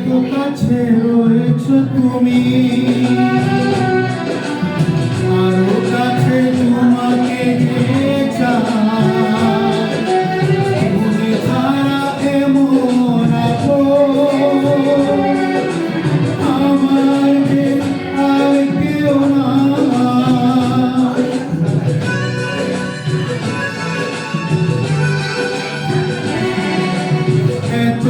এত কাছে রয়েছ তুমি, আরো কাছে তোমাকে চাই, তুমি ছাড়া এমন আমার যে আর কেউ না। এত